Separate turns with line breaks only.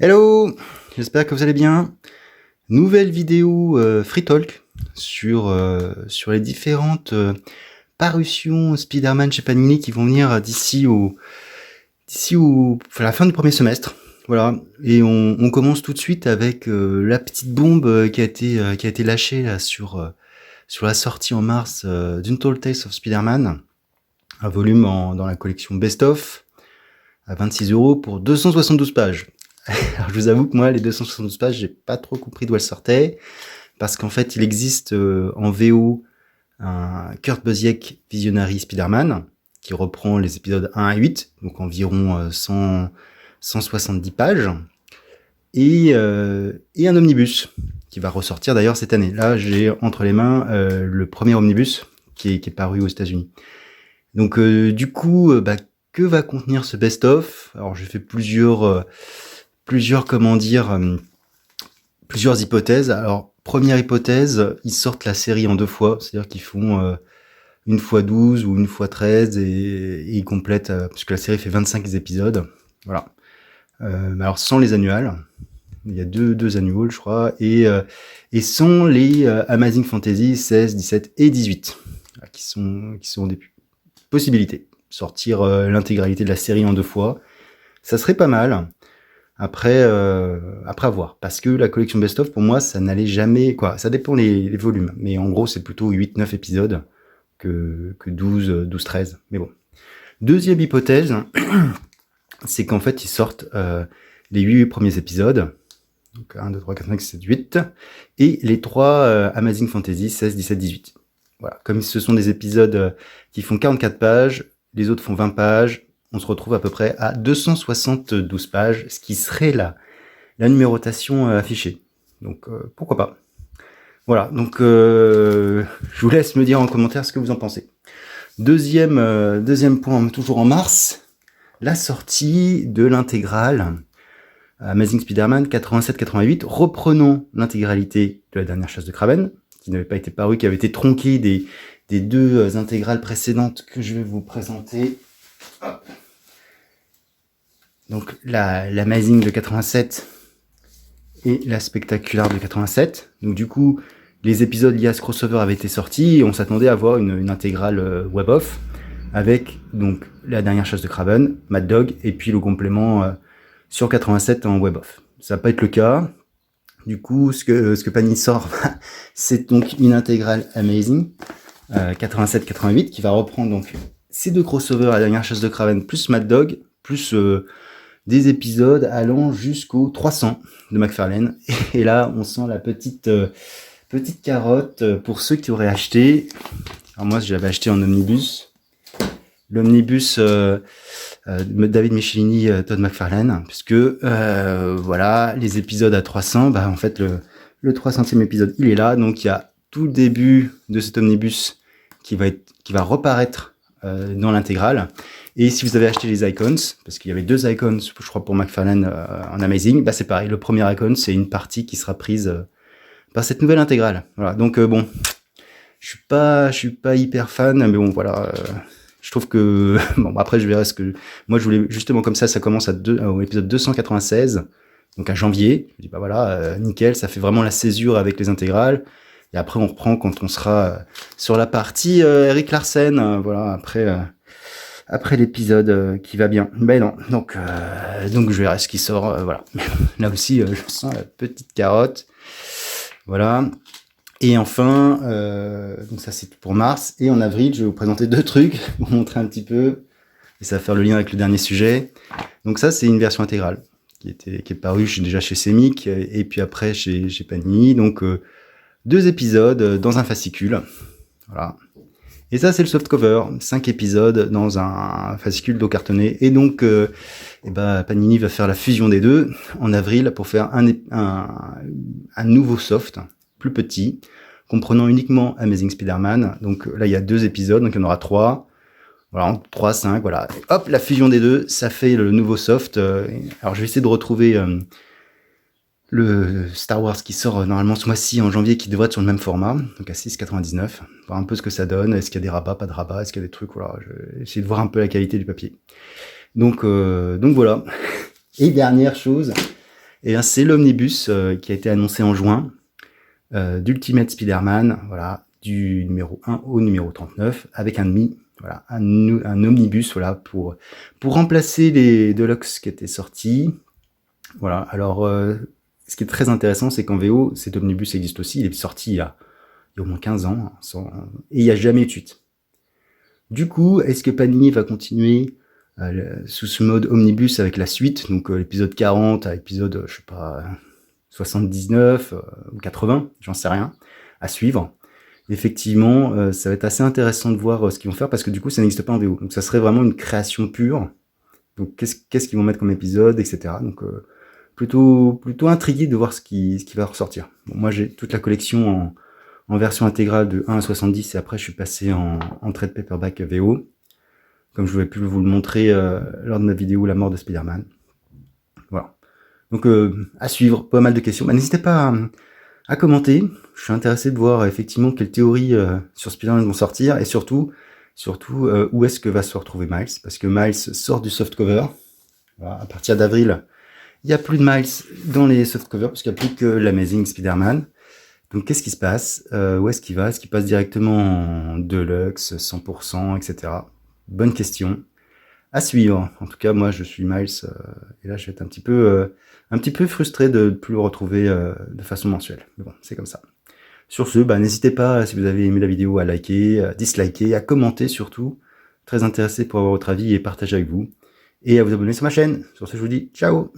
Hello, j'espère que vous allez bien. Nouvelle vidéo Free Talk sur les différentes parutions Spider-Man chez Panini qui vont venir d'ici au à la fin du premier semestre. Voilà, et on commence tout de suite avec la petite bombe qui a été lâchée là, sur la sortie en mars d'Untold Tales of Spider-Man, un volume dans la collection Best Of à 26 € pour 272 pages. Alors je vous avoue que moi, les 272 pages, j'ai pas trop compris d'où elles sortaient, parce qu'en fait, il existe en VO un Kurt Busiek Visionary Spider-Man, qui reprend les épisodes 1 à 8, donc environ 170 pages, et un omnibus, qui va ressortir d'ailleurs cette année. Là, j'ai entre les mains le premier omnibus, qui est paru aux États-Unis. Donc du coup, que va contenir ce best-of? Alors j'ai fait plusieurs hypothèses. Alors, première hypothèse, ils sortent la série en 2 fois, c'est-à-dire qu'ils font une fois 12 ou une fois 13 et ils complètent, puisque la série fait 25 épisodes. Voilà. Alors, sans les annuals, il y a deux annuals, je crois, et sans les Amazing Fantasy 16, 17 et 18, qui sont des possibilités. Sortir l'intégralité de la série en 2 fois, ça serait pas mal. Après voir. Parce que la collection Best Of, pour moi, ça n'allait jamais, quoi. Ça dépend les volumes. Mais en gros, c'est plutôt 8-9 épisodes que 12-13. Mais bon. Deuxième hypothèse, c'est qu'en fait, ils sortent les 8 premiers épisodes. Donc 1, 2, 3, 4, 5, 6, 7, 8. Et les 3 Amazing Fantasy 16, 17, 18. Voilà. Comme ce sont des épisodes qui font 44 pages, les autres font 20 pages, on se retrouve à peu près à 272 pages, ce qui serait la numérotation affichée. Donc pourquoi pas. Voilà, donc je vous laisse me dire en commentaire ce que vous en pensez. Deuxième point, toujours en mars, la sortie de l'intégrale Amazing Spider-Man 87-88, reprenant l'intégralité de la dernière chasse de Kraven, qui n'avait pas été parue, qui avait été tronquée des 2 intégrales précédentes que je vais vous présenter. Hop. Donc l'Amazing de 87 et la spectaculaire de 87. Donc du coup, les épisodes liés à ce crossover avaient été sortis et on s'attendait à avoir une intégrale web-off avec donc la dernière chasse de Kraven, Mad Dog et puis le complément sur 87 en web-off. Ça va pas être le cas. Du coup, ce que Panini sort, c'est donc une intégrale Amazing 87-88 qui va reprendre donc ces 2 crossovers, la dernière chasse de Kraven plus Mad Dog plus des épisodes allant jusqu'au 300 de McFarlane. Et là, on sent la petite carotte pour ceux qui auraient acheté. Alors moi, je l'avais acheté en omnibus. L'omnibus David Michelini, Todd McFarlane, puisque voilà, les épisodes à 300, en fait, le 300e épisode, il est là. Donc, il y a tout le début de cet omnibus qui va reparaître dans l'intégrale. Et si vous avez acheté les icons, parce qu'il y avait 2 icons, je crois, pour McFarlane en Amazing, c'est pareil. Le premier icon, c'est une partie qui sera prise par cette nouvelle intégrale. Voilà. Donc bon, je suis pas hyper fan, mais bon, voilà. Je trouve que bon, après je verrai ce que moi je voulais justement comme ça commence au épisode 296, donc à janvier. Je dis voilà, nickel, ça fait vraiment la césure avec les intégrales. Et après on reprend quand on sera sur la partie Eric Larsen, voilà, après l'épisode qui va bien. Ben non, donc je verrai ce qui sort, voilà. Là aussi, je sens la petite carotte. Voilà. Et enfin, donc ça c'est tout pour mars. Et en avril, je vais vous présenter 2 trucs pour vous montrer un petit peu. Et ça va faire le lien avec le dernier sujet. Donc ça, c'est une version intégrale qui est parue déjà chez Semic et puis après chez Panini. Donc 2 épisodes dans un fascicule. Voilà. Et ça, c'est le softcover, 5 épisodes dans un fascicule d'eau cartonné. Et donc, Panini va faire la fusion des 2 en avril pour faire un nouveau soft, plus petit, comprenant uniquement Amazing Spider-Man. Donc là, il y a 2 épisodes, donc il y en aura 3. Voilà, 3, 5, voilà. Et hop, la fusion des 2, ça fait le nouveau soft. Alors, je vais essayer de retrouver le Star Wars qui sort normalement ce mois-ci en janvier, qui devrait être sur le même format, donc à 6,99. Voir un peu ce que ça donne, est-ce qu'il y a des rabats, pas de rabats, est-ce qu'il y a des trucs, voilà, je vais essayer de voir un peu la qualité du papier. Donc voilà. Et dernière chose, Et bien, c'est l'omnibus qui a été annoncé en juin, d'Ultimate Spider-Man, voilà, du numéro 1 au numéro 39, avec un demi, voilà, un omnibus, voilà, pour remplacer les Deluxe qui étaient sortis. Voilà, alors, ce qui est très intéressant, c'est qu'en VO, cet omnibus existe aussi, il est sorti il y a au moins 15 ans, et il n'y a jamais eu de suite. Du coup, est-ce que Panini va continuer sous ce mode omnibus avec la suite, donc l'épisode 40 à l'épisode, je sais pas, 79 ou 80, j'en sais rien, à suivre. Effectivement, ça va être assez intéressant de voir ce qu'ils vont faire, parce que du coup, ça n'existe pas en VO. Donc ça serait vraiment une création pure. Donc qu'est-ce qu'ils vont mettre comme épisode, etc. Donc plutôt intrigué de voir ce qui va ressortir. Bon, moi, j'ai toute la collection en version intégrale de 1 à 70, et après je suis passé en trade paperback VO, comme je ne voulais plus vous le montrer lors de ma vidéo La mort de Spider-Man. Voilà. Donc à suivre, pas mal de questions. Bah, n'hésitez pas à commenter, je suis intéressé de voir effectivement quelles théories sur Spider-Man vont sortir, et surtout où est-ce que va se retrouver Miles, parce que Miles sort du softcover. Voilà, à partir d'avril, il n'y a plus de Miles dans les softcovers, parce qu'il n'y a plus que l'Amazing Spider-Man. Donc qu'est-ce qui se passe, où est-ce qu'il va? Est-ce qu'il passe directement en Deluxe, 100%, etc. Bonne question. À suivre. En tout cas, moi, je suis Miles, et là, je vais être un petit peu frustré de ne plus le retrouver de façon mensuelle. Mais bon, c'est comme ça. Sur ce, n'hésitez pas, si vous avez aimé la vidéo, à liker, à disliker, à commenter surtout. Très intéressé pour avoir votre avis et partager avec vous. Et à vous abonner sur ma chaîne. Sur ce, je vous dis ciao!